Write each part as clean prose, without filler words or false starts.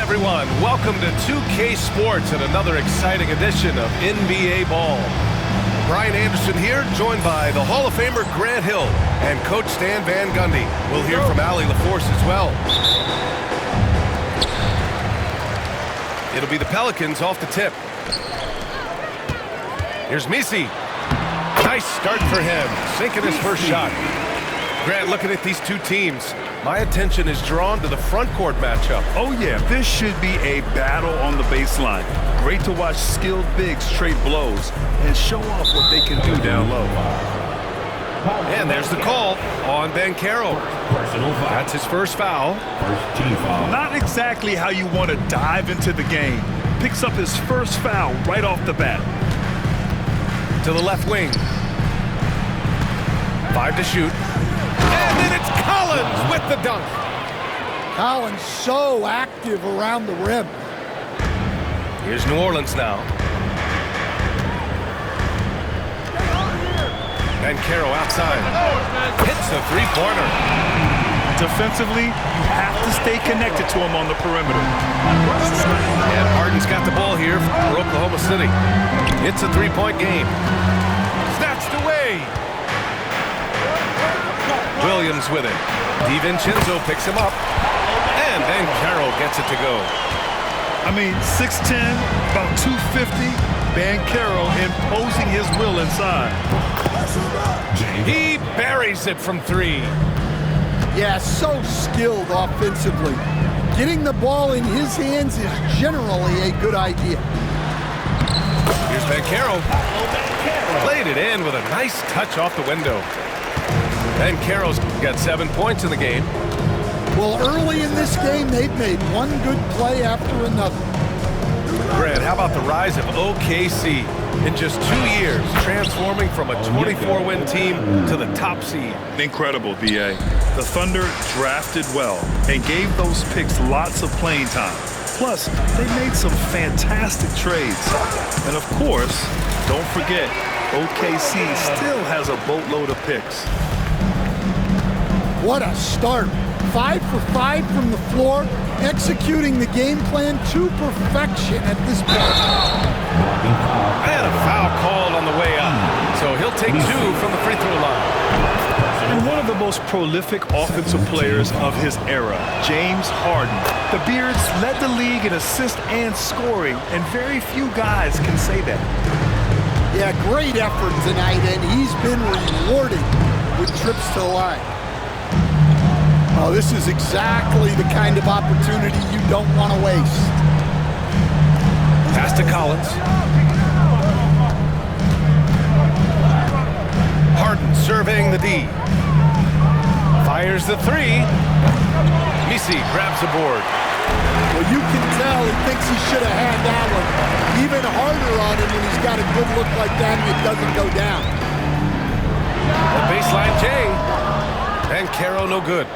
everyone. Welcome to 2K Sports and another exciting edition of NBA Ball. Brian Anderson here, joined by the Hall of Famer Grant Hill and Coach Stan Van Gundy. We'll hear from Allie LaForce as well. It'll be the Pelicans off the tip. Here's Misi. Nice start for him, sinking his first shot. Grant, looking at these two teams, my attention is drawn to the front court matchup. Oh yeah, this should be a battle on the baseline. Great to watch skilled bigs trade blows and show off what they can do down low. And there's the call on Banchero. That's his first foul. First team foul. Not exactly how you want to dive into the game. Picks up his first foul right off the bat. To the left wing. 5 to shoot. And then it's Collins with the dunk. Collins so active around the rim. Here's New Orleans now. Banchero outside. Hits the three-pointer. Defensively, you have to stay connected to him on the perimeter. And Harden's got the ball here for Oklahoma City. It's a three-point game. Snatched away. Williams with it. DiVincenzo picks him up. And Banchero gets it to go. I mean, 6'10", about 250. Banchero imposing his will inside. He buries it from three. Yeah, so skilled offensively. Getting the ball in his hands is generally a good idea. Here's Banchero. Played it in with a nice touch off the window. Banchero's got 7 points in the game. Well, early in this game, they've made one good play after another. Grant, how about the rise of OKC? In just 2 years, transforming from a 24-win team to the top seed. Incredible, B.A. The Thunder drafted well and gave those picks lots of playing time. Plus, they made some fantastic trades. And of course, don't forget, OKC still has a boatload of picks. What a start. 5 for 5 from the floor, executing the game plan to perfection at this point. And a foul called on the way up. So he'll take 2 from the free throw line. And one of the most prolific offensive players of his era, James Harden. The Beards led the league in assists and scoring, and very few guys can say that. Yeah, great effort tonight, and he's been rewarded with trips to the line. Oh, this is exactly the kind of opportunity you don't want to waste. Pass to Collins. Harden surveying the D. Fires the three. Misi grabs the board. Well, you can tell he thinks he should have had that one even harder on him when he's got a good look like that and it doesn't go down. The baseline J. Banchero no good.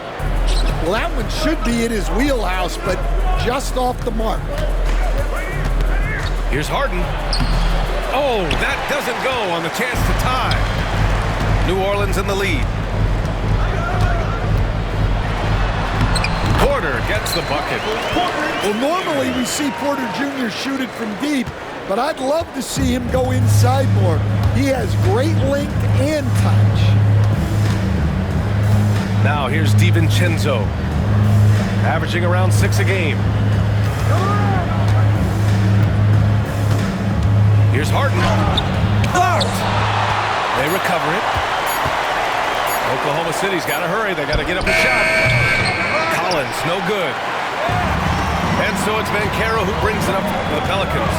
Well, that one should be in his wheelhouse, but just off the mark. Here's Harden. Oh, that doesn't go on the chance to tie. New Orleans in the lead. Porter gets the bucket. Well, normally we see Porter Jr. shoot it from deep, but I'd love to see him go inside more. He has great length and touch. Now here's DiVincenzo, averaging around 6 a game. Here's Harden. Blocked. They recover it. Oklahoma City's got to hurry. They got to get up a shot. Collins, no good. And so it's Banchero who brings it up for the Pelicans.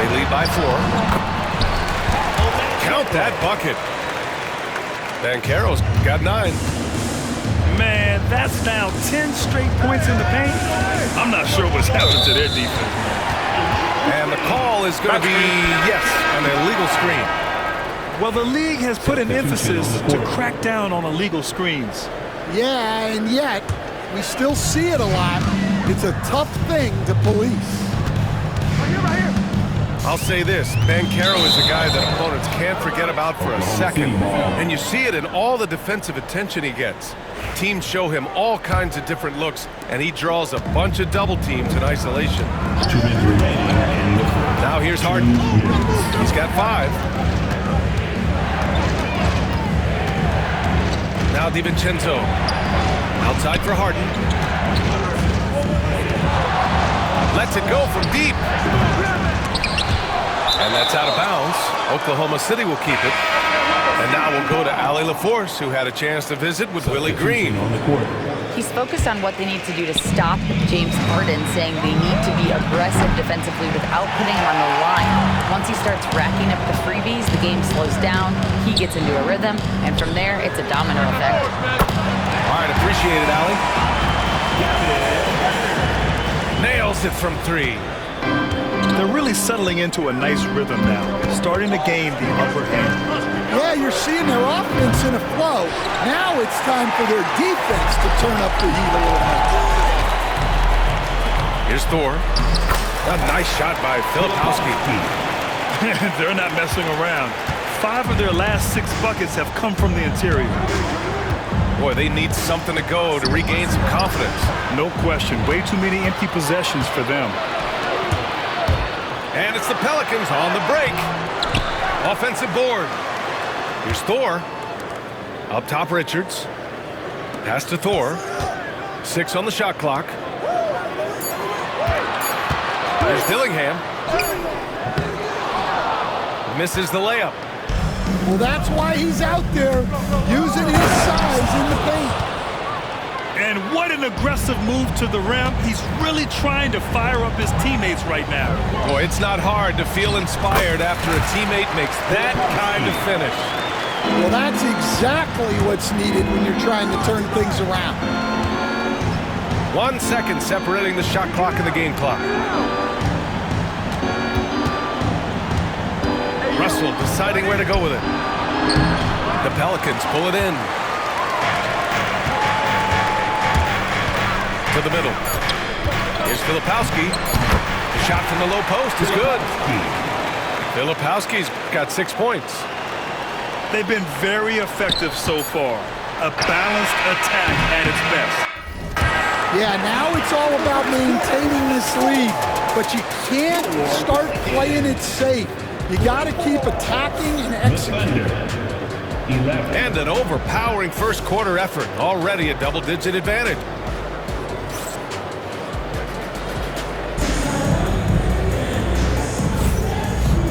They lead by 4. Count that bucket. Banchero's got 9. Man, that's now 10 straight points in the paint. I'm not sure what's happening to their defense. And the call is going to be, yes, an illegal screen. Well, the league has put an emphasis to crack down on illegal screens. Yeah, and yet, we still see it a lot. It's a tough thing to police. I'll say this, Banchero is a guy that opponents can't forget about for a second. And you see it in all the defensive attention he gets. Teams show him all kinds of different looks, and he draws a bunch of double teams in isolation. Now here's Harden. He's got 5. Now DiVincenzo. Outside for Harden. Lets it go from deep. And that's out of bounds. Oklahoma City will keep it. And now we'll go to Allie LaForce, who had a chance to visit with Willie Green. He's focused on what they need to do to stop James Harden, saying they need to be aggressive defensively without putting him on the line. Once he starts racking up the freebies, the game slows down, he gets into a rhythm, and from there, it's a domino effect. All right, appreciate it, Allie. Nails it from 3. They're really settling into a nice rhythm now, starting to gain the upper hand. Yeah, you're seeing their offense in a flow. Now it's time for their defense to turn up the heat a little bit. Here's Thor. A nice shot by Filipowski. They're not messing around. 5 of their last 6 buckets have come from the interior. Boy, they need something to go to regain some confidence. No question. Way too many empty possessions for them. And it's the Pelicans on the break. Offensive board. Here's Thor. Up top, Richards. Pass to Thor. 6 on the shot clock. There's Dillingham. Misses the layup. Well, that's why he's out there using his size in the paint. And what an aggressive move to the rim. He's really trying to fire up his teammates right now. Boy, it's not hard to feel inspired after a teammate makes that kind of finish. Well, that's exactly what's needed when you're trying to turn things around. 1 second separating the shot clock and the game clock. Russell deciding where to go with it. The Pelicans pull it in. To the middle. Here's Filipowski. The shot from the low post is good. Filipowski's got 6 points. They've been very effective so far. A balanced attack at its best. Yeah, now it's all about maintaining this lead, but you can't start playing it safe. You got to keep attacking and executing. And an overpowering first quarter effort. Already a double-digit advantage.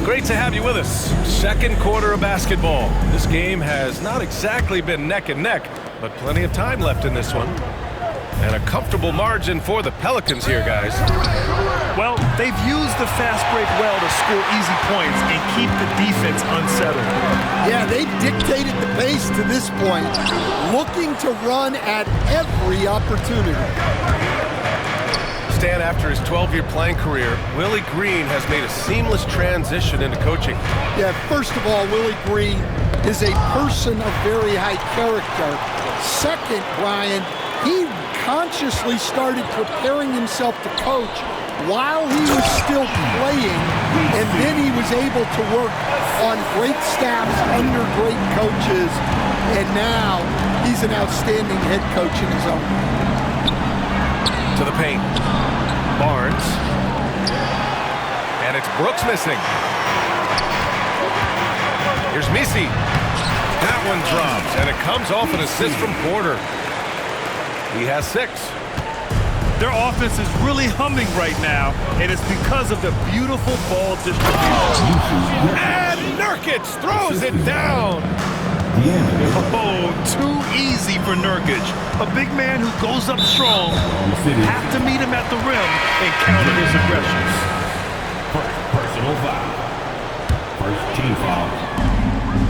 Great to have you with us. Second quarter of basketball. This game has not exactly been neck and neck, but plenty of time left in this one. And a comfortable margin for the Pelicans here, guys. Well, they've used the fast break well to score easy points and keep the defense unsettled. Yeah, they've dictated the pace to this point, looking to run at every opportunity. Stan, after his 12-year playing career, Willie Green has made a seamless transition into coaching. Yeah, first of all, Willie Green is a person of very high character. Second, Brian, he consciously started preparing himself to coach while he was still playing, and then he was able to work on great staffs under great coaches, and now he's an outstanding head coach in his own. To the paint. Barnes. And it's Brooks missing. Here's Misi. That one drops, and it comes off an assist from Porter. He has 6. Their offense is really humming right now, and it's because of the beautiful ball distribution. And Nurkic throws it down. Oh, too easy for Nurkic. A big man who goes up strong. Have to meet him at the rim and counter his aggression. Personal foul. First team foul.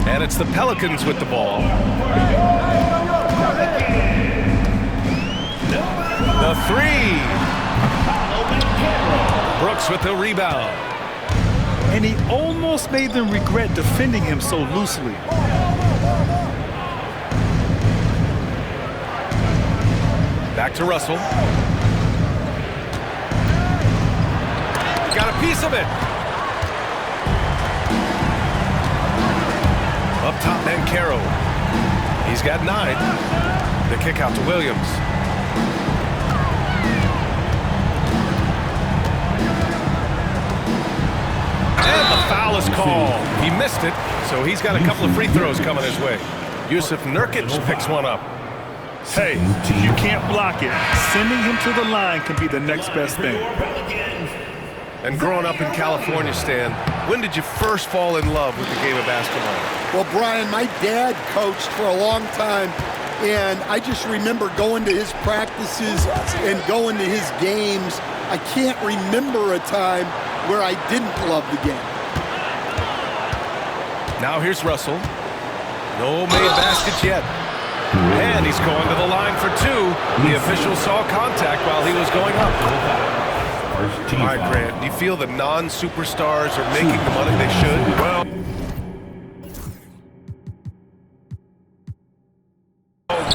And it's the Pelicans with the ball. The 3. Brooks with the rebound. And he almost made them regret defending him so loosely. Back to Russell. Got a piece of it. Up top, Caro. He's got 9. The kick out to Williams. And the foul is called. He missed it, so he's got a couple of free throws coming his way. Yusuf Nurkic picks one up. Hey, you can't block it. Sending him to the line can be the next best thing. And growing up in California, Stan, when did you first fall in love with the game of basketball? Well, Brian, my dad coached for a long time, and I just remember going to his practices and going to his games. I can't remember a time where I didn't love the game. Now here's Russell. No made baskets yet. And he's going to the line for 2. The official saw contact while he was going up. All right, Grant, do you feel the non-superstars are making the money they should? Well,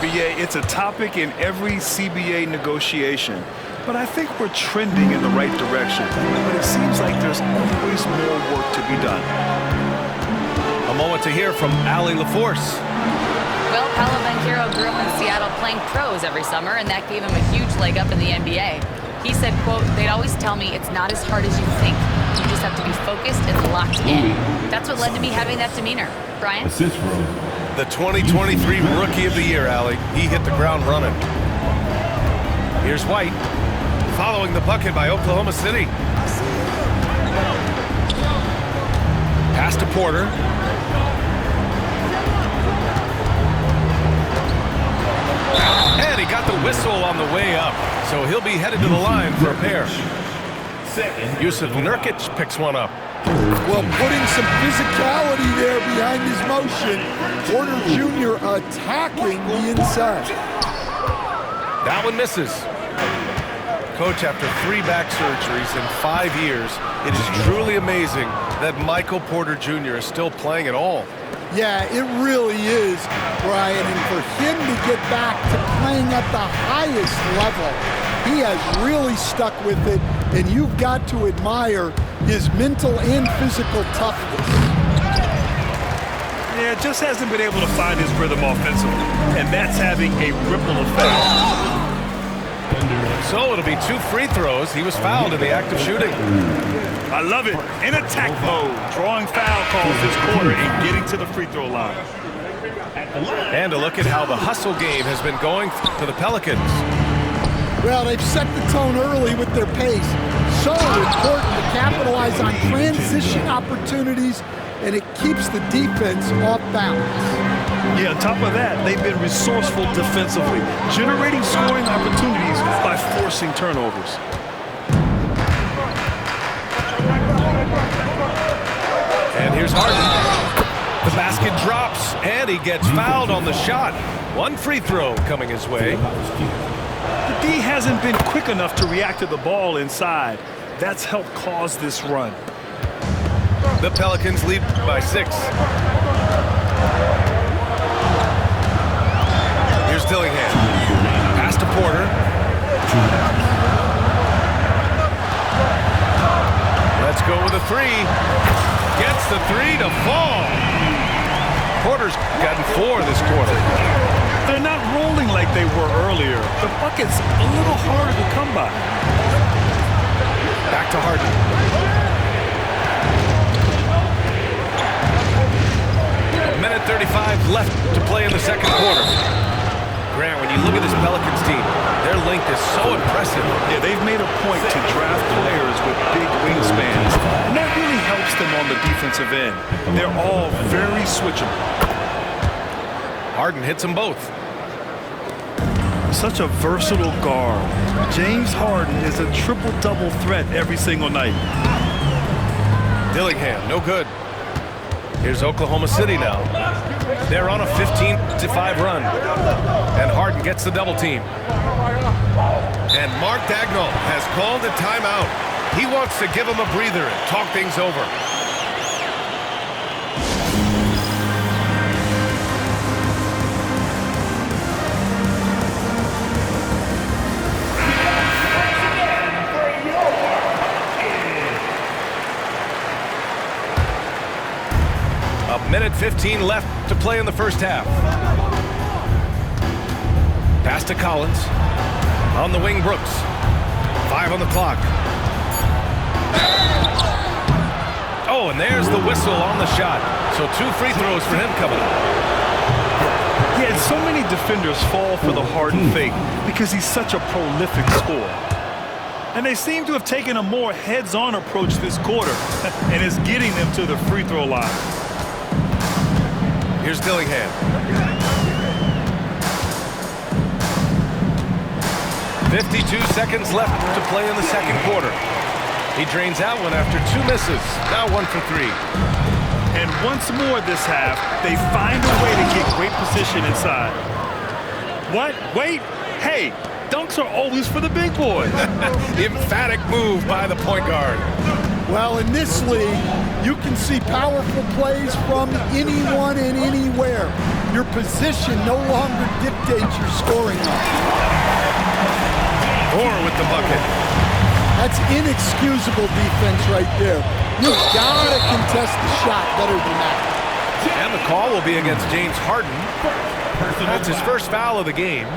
BA, it's a topic in every CBA negotiation. But I think we're trending in the right direction. But it seems like there's always more work to be done. A moment to hear from Allie LaForce. Well, Paolo Banchero grew up in Seattle playing pros every summer, and that gave him a huge leg up in the NBA. He said, quote, "They'd always tell me it's not as hard as you think. You just have to be focused and locked in." That's what led to me having that demeanor. Brian? Assist row. The 2023 Rookie of the Year, Allie. He hit the ground running. Here's White, following the bucket by Oklahoma City. Pass to Porter. And he got the whistle on the way up, so he'll be headed to the line for a pair. Yusuf Nurkic picks one up. Well, putting some physicality there behind his motion. Porter Jr. attacking the inside. That one misses. Coach, after 3 back surgeries in 5 years, it is truly amazing that Michael Porter Jr. is still playing at all. Yeah, it really is, Brian. And for him to get back to playing at the highest level, he has really stuck with it, and you've got to admire his mental and physical toughness. Yeah, just hasn't been able to find his rhythm offensively, and that's having a ripple effect. So it'll be 2 free throws. He was fouled in the act of shooting. I love it. In attack mode, drawing foul calls this quarter and getting to the free throw line. And a look at how the hustle game has been going for the Pelicans. Well, they've set the tone early with their pace. So important to capitalize on transition opportunities, and it keeps the defense off balance. Yeah, on top of that, they've been resourceful defensively, generating scoring opportunities by forcing turnovers. And here's Harden. The basket drops, and he gets fouled on the shot. 1 free throw coming his way. The D hasn't been quick enough to react to the ball inside. That's helped cause this run. The Pelicans lead by 6. Here's Dillingham. Pass to Porter. Let's go with a 3. Gets the 3 to fall. Porter's gotten 4 this quarter. They're not rolling like they were earlier. The bucket's a little harder to come by. Back to Harden. A minute 35 left to play in the second quarter. Grant, when you look at this Pelicans team, their length is so impressive. Yeah, they've made a point to draft players with big wingspans, and that really helps them on the defensive end. They're all very switchable. Harden hits them both. Such a versatile guard. James Harden is a triple-double threat every single night. Dillingham, no good. Here's Oklahoma City now. They're on a 15-5 run. And Harden gets the double team. And Mark Dagnall has called a timeout. He wants to give him a breather and talk things over. Minute 15 left to play in the first half. Pass to Collins. On the wing, Brooks. 5 on the clock. Oh, and there's the whistle on the shot. So 2 free throws for him coming up. Yeah, so many defenders fall for the Harden fake because he's such a prolific scorer. And they seem to have taken a more heads-on approach this quarter, and it's getting them to the free throw line. Here's Dillingham. 52 seconds left to play in the second quarter. He drains out one after 2 misses. Now 1 for 3. And once more this half, they find a way to get great position inside. What? Wait. Hey, dunks are always for the big boys. Emphatic move by the point guard. Well, in this league, you can see powerful plays from anyone and anywhere. Your position no longer dictates your scoring line. Orr with the bucket. That's inexcusable defense right there. You've got to contest the shot better than that. And the call will be against James Harden. That's his first foul of the game.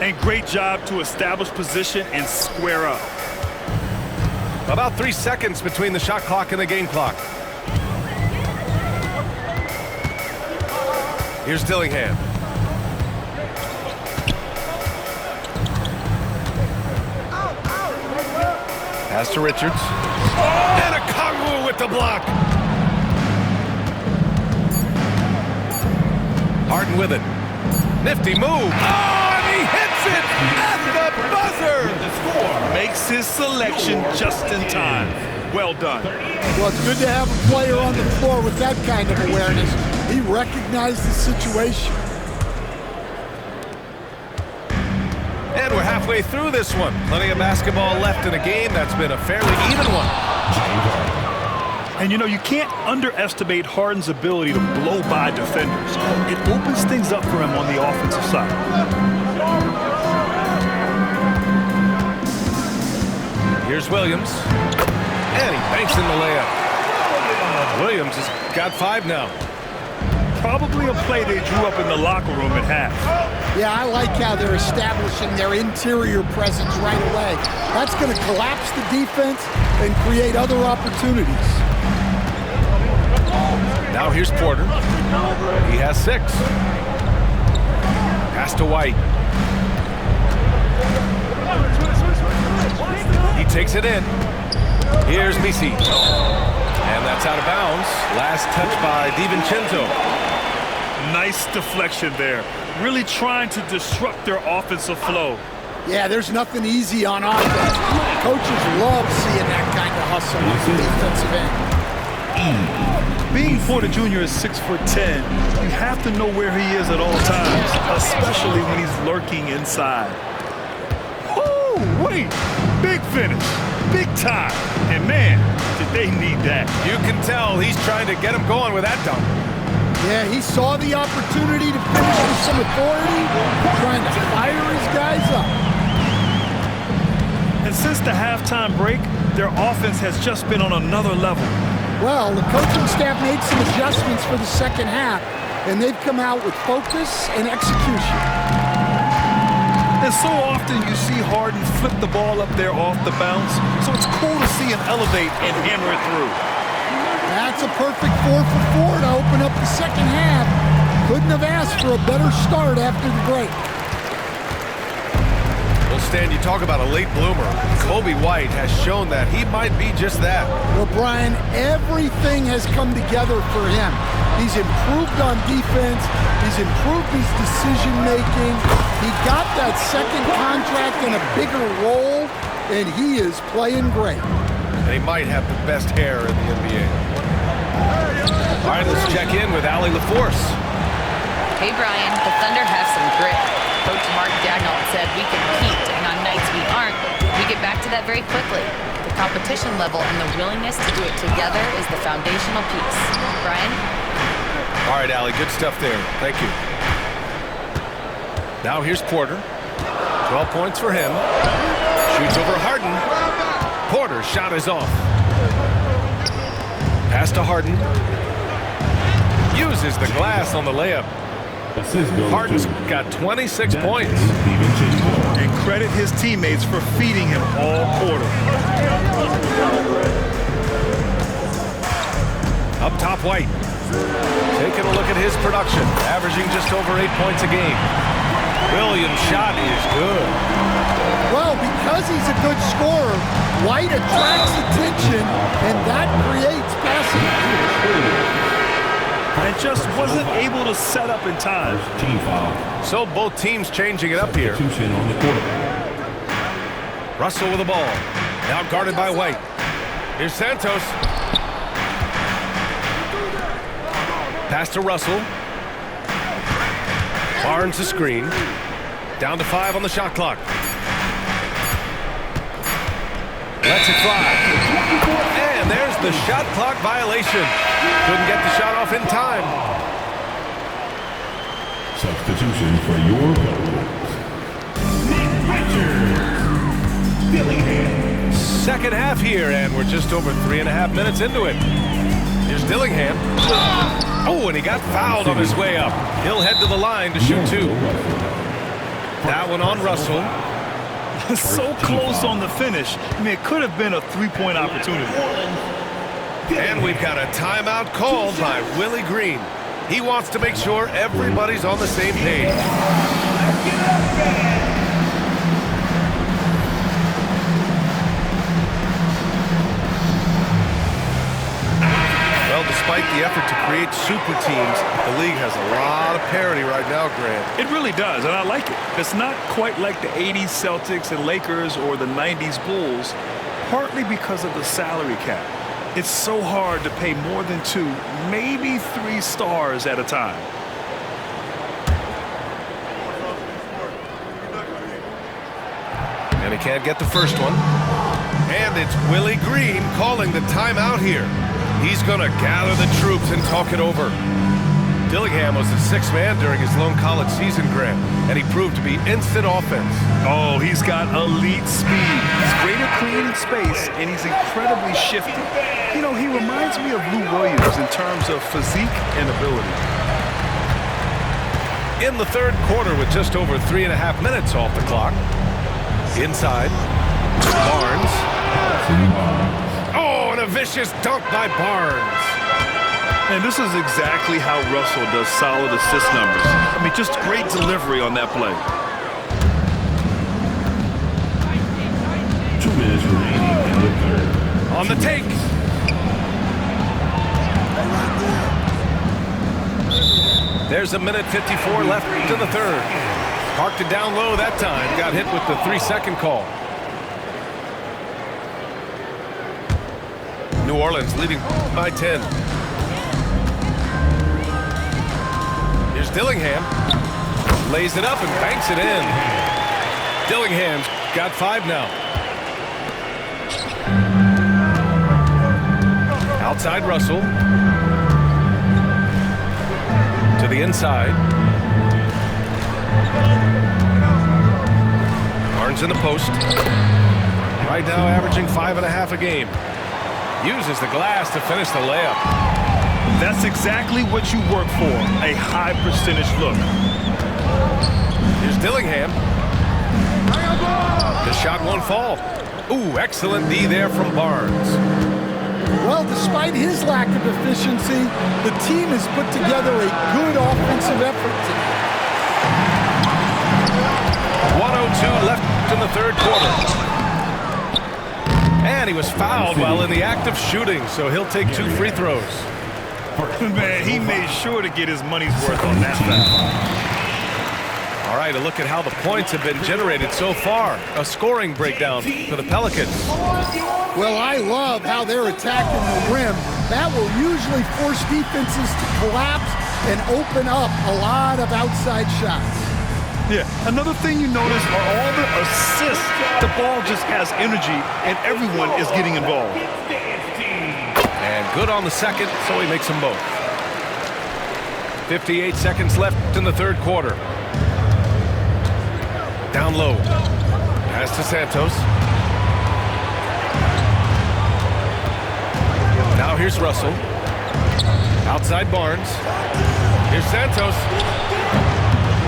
And great job to establish position and square up. About 3 seconds between the shot clock and the game clock. Here's Dillingham. Pass to Richards. And a Kongwu with the block. Harden with it. Nifty move. Oh, and he hits it at the buzzer. Makes his selection just in time. Well done. Well, it's good to have a player on the floor with that kind of awareness. He recognized the situation. And we're halfway through this one. Plenty of basketball left in a game that's been a fairly even one. And you know, you can't underestimate Harden's ability to blow by defenders. It opens things up for him on the offensive side. Here's Williams. And he banks in the layup. Williams has got 5 now. Probably a play they drew up in the locker room at half. Yeah, I like how they're establishing their interior presence right away. That's going to collapse the defense and create other opportunities. Now here's Porter. He has 6. Pass to White. He takes it in. Here's BC. And that's out of bounds. Last touch by DiVincenzo. Nice deflection there. Really trying to disrupt their offensive flow. Yeah, there's nothing easy on offense. Coaches love seeing that kind of hustle on the defensive end. Being Porter Jr. is 6'10", you have to know where he is at all times, especially when he's lurking inside. Oh, wait! Big finish. Big time. And man, did they need that. You can tell he's trying to get him going with that dunk. Yeah, he saw the opportunity to finish with some authority, trying to fire his guys up. And since the halftime break, their offense has just been on another level. Well, the coaching staff made some adjustments for the second half, and they've come out with focus and execution. And so often you see Harden flip the ball up there off the bounce, so it's cool to see him elevate and hammer it through. That's a perfect 4 for 4 to open up the second half. Couldn't have asked for a better start after the break. Well, Stan, you talk about a late bloomer. Kobe White has shown that he might be just that. Well, Brian, everything has come together for him. He's improved on defense. He's improved his decision-making. He got that second contract in a bigger role, and he is playing great. And he might have the best hair in the NBA. All right, let's check in with Allie LaForce. Hey, Brian, the Thunder have some grit. Coach Mark Dagnall said we can compete, and on nights we aren't, we get back to that very quickly. The competition level and the willingness to do it together is the foundational piece. Brian? All right, Allie, good stuff there. Thank you. Now here's Porter. 12 points for him. Shoots over Harden. Porter's shot is off. Pass to Harden. Uses the glass on the layup. Assist goes Harden's to got 26 that points. is Steven Chisholm. And credit his teammates for feeding him all quarter. Up top, White. Taking a look at his production, averaging just over 8 points a game. Williams' shot is good. Well, because he's a good scorer, White attracts attention, and that creates passing. And just wasn't able to set up in time. First team foul. So both teams changing it up here. Substitution on the court. Russell with the ball. Now guarded by White. Here's Santos. Pass to Russell. Barnes the screen. Down to 5 on the shot clock. Lets it fly. And there's the shot clock violation. Couldn't get the shot off in time. Substitution for your Pelicans. Nick Richards. Dillingham. Second half here, and we're just over 3.5 minutes into it. Here's Dillingham. Oh, and he got fouled on his way up. He'll head to the line to shoot 2. That one on Russell. So close on the finish. I mean, it could have been a three-point opportunity. And we've got a timeout called by Willie Green. He wants to make sure everybody's on the same page. Well, despite the effort to create super teams, the league has a lot of parity right now, Grant. It really does, and I like it. It's not quite like the 80s Celtics and Lakers or the 90s Bulls, partly because of the salary cap. It's so hard to pay more than 2, maybe 3 stars at a time. And he can't get the first one. And it's Willie Green calling the timeout here. He's going to gather the troops and talk it over. Dillingham was the 6th man during his lone college season, Grant, and he proved to be instant offense. Oh, he's got elite speed. He's great at creating space, and he's incredibly shifty. You know, he reminds me of Lou Williams in terms of physique and ability. In the third quarter with just over 3.5 minutes off the clock. Inside, Barnes. Oh, and a vicious dunk by Barnes. And this is exactly how Russell does solid assist numbers. I mean, just great delivery on that play. 2 minutes remaining in the third. On the take. There's a minute 54 left to the third. Parked it down low that time. Got hit with the 3-second call. New Orleans leading by 10. Here's Dillingham. Lays it up and banks it in. Dillingham's got 5 now. Outside Russell. To the inside. Barnes in the post. Right now averaging 5.5 a game. Uses the glass to finish the layup. That's exactly what you work for, a high percentage look. Here's Dillingham. The shot won't fall. Ooh, excellent D there from Barnes. Well, despite his lack of efficiency, the team has put together a good offensive effort tonight. 1:02 left in the third quarter. And he was fouled while in the act of shooting, so he'll take 2 free throws. Man, he made sure to get his money's worth on that foul. All right, a look at how the points have been generated so far. A scoring breakdown for the Pelicans. Well, I love how they're attacking the rim. That will usually force defenses to collapse and open up a lot of outside shots. Yeah, another thing you notice are all the assists. The ball just has energy, and everyone is getting involved. And good on the second, so he makes them both. 58 seconds left in the third quarter. Down low. Pass to Santos. Now here's Russell. Outside Barnes. Here's Santos.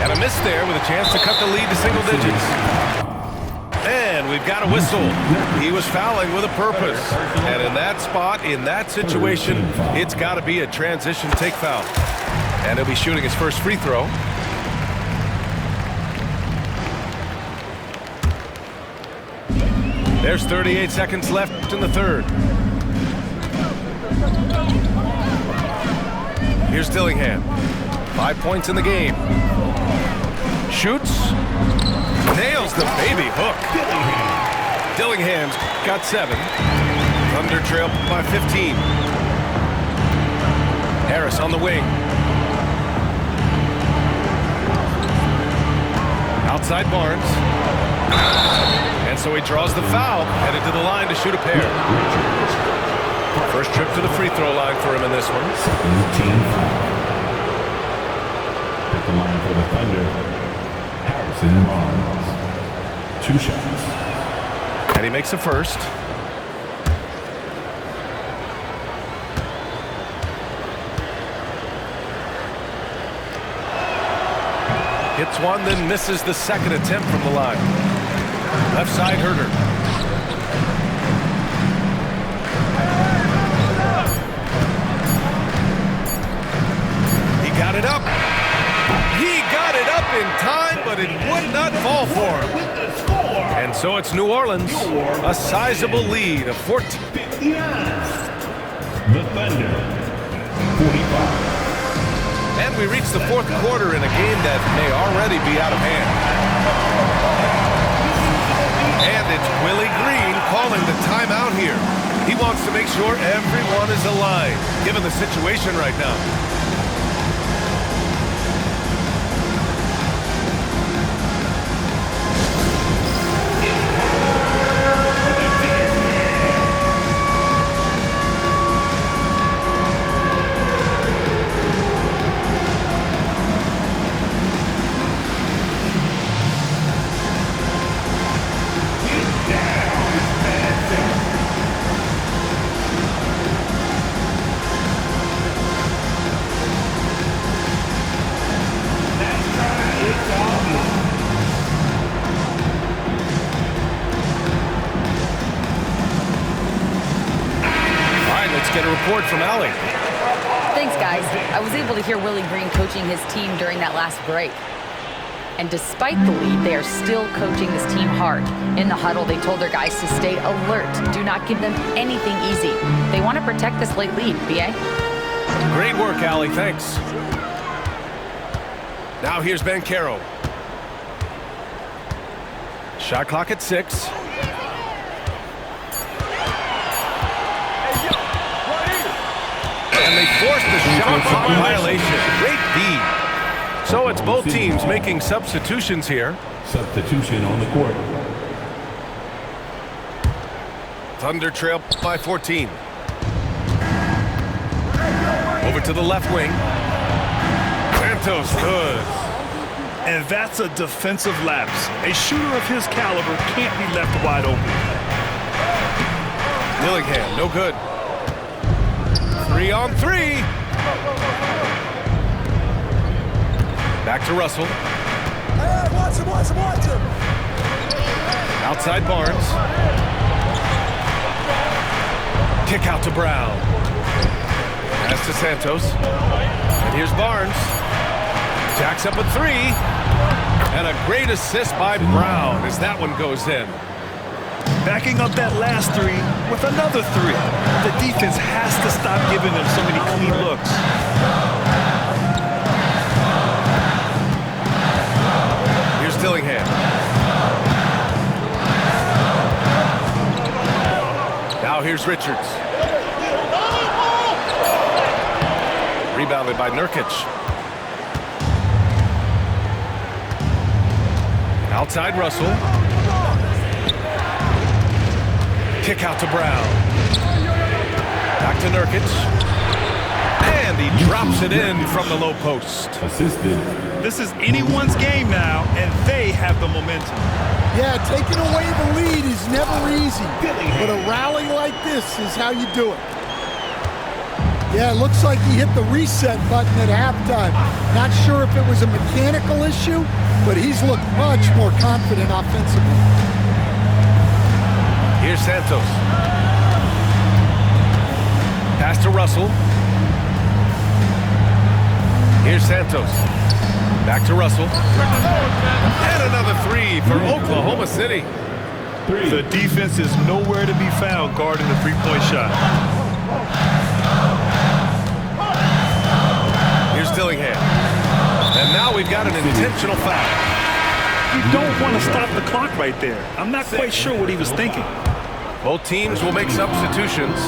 And a miss there with a chance to cut the lead to single digits. And we've got a whistle. He was fouling with a purpose. And in that spot, in that situation, it's got to be a transition take foul. And he'll be shooting his first free throw. There's 38 seconds left in the third. Here's Dillingham. 5 points in the game. Shoots. Nails the baby hook. Dillingham's got 7. Thunder trail by 15. Harris on the wing. Outside Barnes. And so he draws the foul, headed to the line to shoot a pair. First trip to the free throw line for him in this one. Team foul. At the line for the Thunder, Harrison Barnes. 2 shots. And he makes the first. Hits one, then misses the second attempt from the line. Left side Herter. He got it up. He got it up in time, but it would not fall for him. And so it's New Orleans, a sizable lead of 14. The Thunder, 45. And we reach the fourth quarter in a game that may already be out of hand. And it's Willie Green calling the timeout here. He wants to make sure everyone is aligned, given the situation right now. Get a report from Allie. Thanks, guys. I was able to hear Willie Green coaching his team during that last break. And despite the lead, they are still coaching this team hard. In the huddle, they told their guys to stay alert. Do not give them anything easy. They want to protect this late lead, B.A. Great work, Allie. Thanks. Now here's Banchero. Shot clock at 6. And they forced the shot clock violation. Great D. So it's both teams making substitutions here. Substitution on the court. Thunder trail by 14. Over to the left wing. Santos good. And that's a defensive lapse. A shooter of his caliber can't be left wide open. Dillingham, no good. 3 on 3. Back to Russell. Hey, watch him. Outside Barnes. Kick out to Brown. Pass to Santos. And here's Barnes. Jacks up a 3. And a great assist by Brown as that one goes in. Backing up that last 3 with another 3. The defense has to stop giving them so many clean looks. Here's Dillingham. Now here's Richards. Rebounded by Nurkic. Outside Russell. Kick out to Brown. Back to Nurkic. And he drops it in from the low post. Assisted. This is anyone's game now, and they have the momentum. Yeah, taking away the lead is never easy. But a rally like this is how you do it. Yeah, it looks like he hit the reset button at halftime. Not sure if it was a mechanical issue, but he's looked much more confident offensively. Here's Santos. Pass to Russell. Here's Santos. Back to Russell. And another three for Oklahoma City. The defense is nowhere to be found guarding the three-point shot. Here's Dillingham. And now we've got an intentional foul. You don't want to stop the clock right there. I'm not quite sure what he was thinking. Both teams will make substitutions.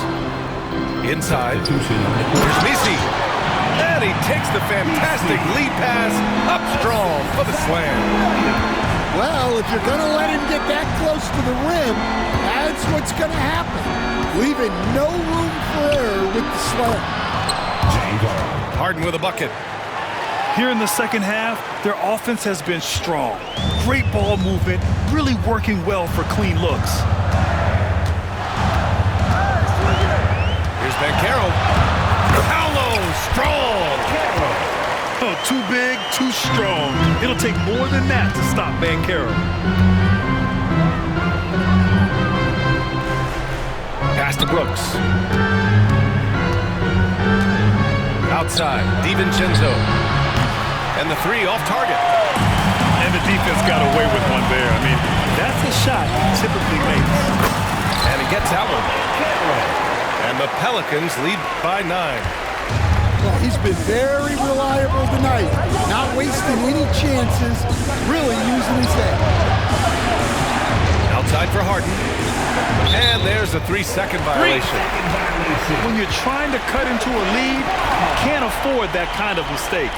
Inside. Here's Misi. And he takes the fantastic lead pass up strong for the slam. Well, if you're going to let him get that close to the rim, that's what's going to happen. Leaving no room for error with the slam. Harden with a bucket. Here in the second half, their offense has been strong. Great ball movement, really working well for clean looks. Here's Bancaro. Paolo, strong. Oh, too big, too strong. It'll take more than that to stop Bancaro. Pass to Brooks. Outside, DiVincenzo. And the three off target. And the defense got away with one there. I mean, that's a shot he typically makes. And he gets that one. And the Pelicans lead by 9. Well, he's been very reliable tonight. Not wasting any chances, really using his head. Outside for Harden. And there's a 3-second violation. When you're trying to cut into a lead, you can't afford that kind of mistake.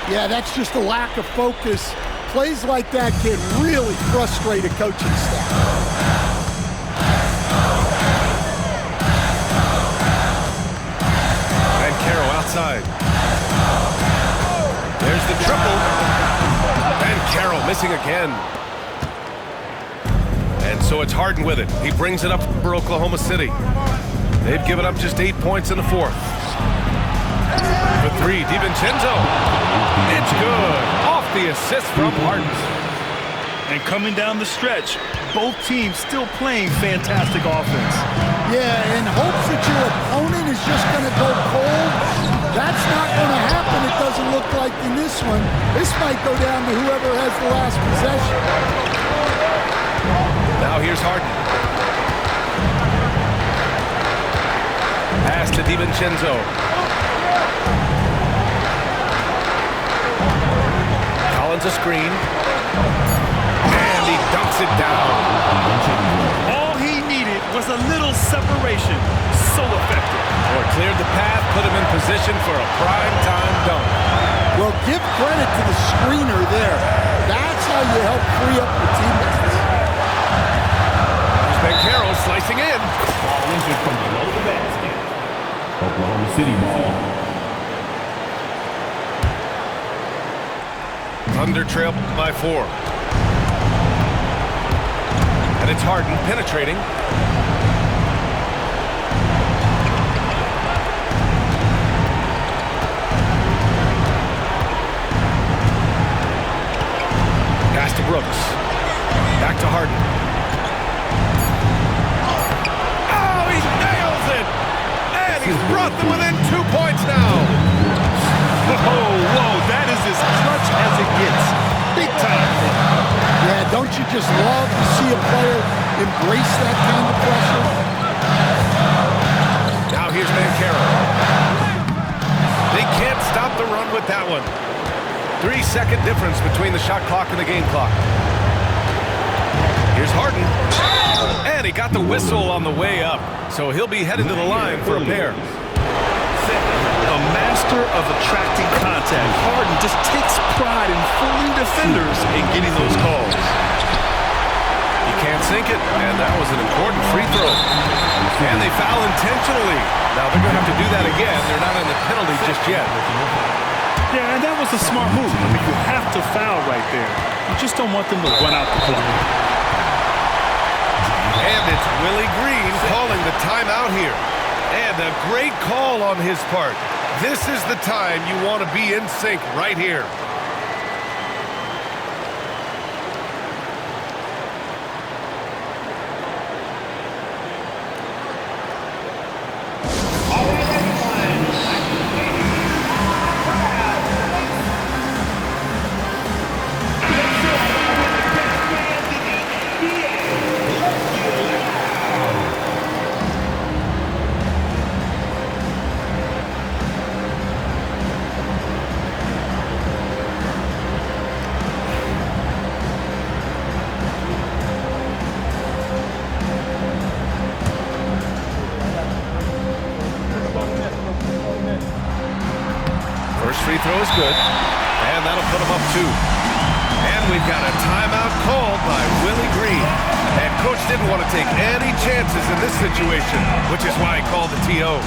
Yeah, that's just a lack of focus. Plays like that can really frustrate a coaching staff. Outside. There's the triple. And Carroll missing again. And so it's Harden with it. He brings it up for Oklahoma City. They've given up just 8 points in the fourth. For three, DiVincenzo. It's good. Off the assist from Harden. And coming down the stretch, both teams still playing fantastic offense. Yeah, in hopes that your opponent is just going to go cold. That's not going to happen, it doesn't look like in this one. This might go down to whoever has the last possession. Now here's Harden. Pass to DiVincenzo. Collins a screen. And he dunks it down. All he needed was a little separation. So effective. Or cleared the path, put him in position for a prime-time dunk. Well, give credit to the screener there. That's how you help free up the teammates. There's Bancaro slicing in. Ball injured from below the basket. Oklahoma City ball. Thunder trail by 4. And it's Harden penetrating. Pass to Brooks. Back to Harden. Oh, he nails it! And he's brought them within 2 points now. Whoa, that is as clutch as it gets. Big time. Yeah, don't you just love to see a player embrace that kind of pressure? Now here's Bancaro. They can't stop the run with that one. 3-second difference between the shot clock and the game clock. Here's Harden. And he got the whistle on the way up. So he'll be headed to the line for a pair. A master of attracting contact. Harden just takes pride in fooling defenders and getting those calls. He can't sink it, and that was an important free throw. And they foul intentionally. Now they're going to have to do that again. They're not in the penalty just yet. Yeah, and that was a smart move. I mean, you have to foul right there. You just don't want them to run out the clock. And it's Willie Green calling the timeout here. And a great call on his part. This is the time you want to be in sync right here. First free throw is good, and that'll put him up 2. And we've got a timeout called by Willie Green. And coach didn't want to take any chances in this situation, which is why he called the TO.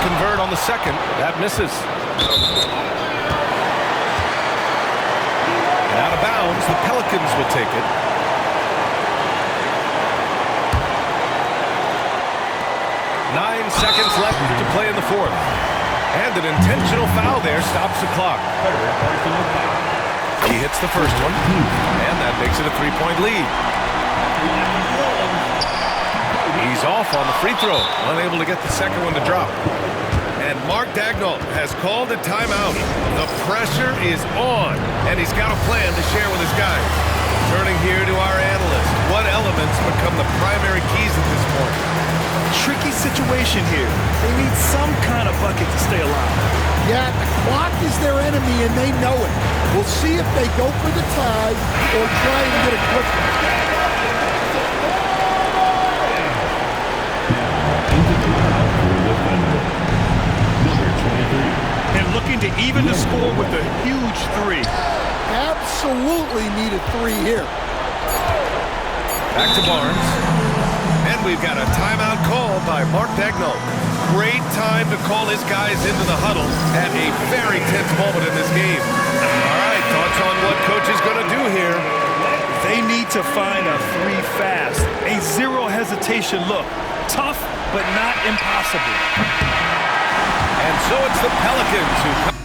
Convert on the second. That misses. And out of bounds, the Pelicans will take it. 9 seconds left to play in the fourth. And an intentional foul there stops the clock. He hits the first one, and that makes it a 3-point lead. He's off on the free throw, unable to get the second one to drop. And Mark Daigneault has called a timeout. The pressure is on, and he's got a plan to share with his guys. Turning here to our analyst. What elements become the primary keys at this point? Tricky situation here. They need some kind of bucket to stay alive. Yeah, the clock is their enemy, and they know it. We'll see if they go for the tie or try and get a quick one. And looking to even the score with a huge 3. Absolutely need a 3 here. Back to Barnes. And we've got a timeout called by Mark Daigneault. Great time to call his guys into the huddle at a very tense moment in this game. All right, thoughts on what coach is going to do here? They need to find a 3 fast. A zero hesitation look. Tough, but not impossible. And so it's the Pelicans who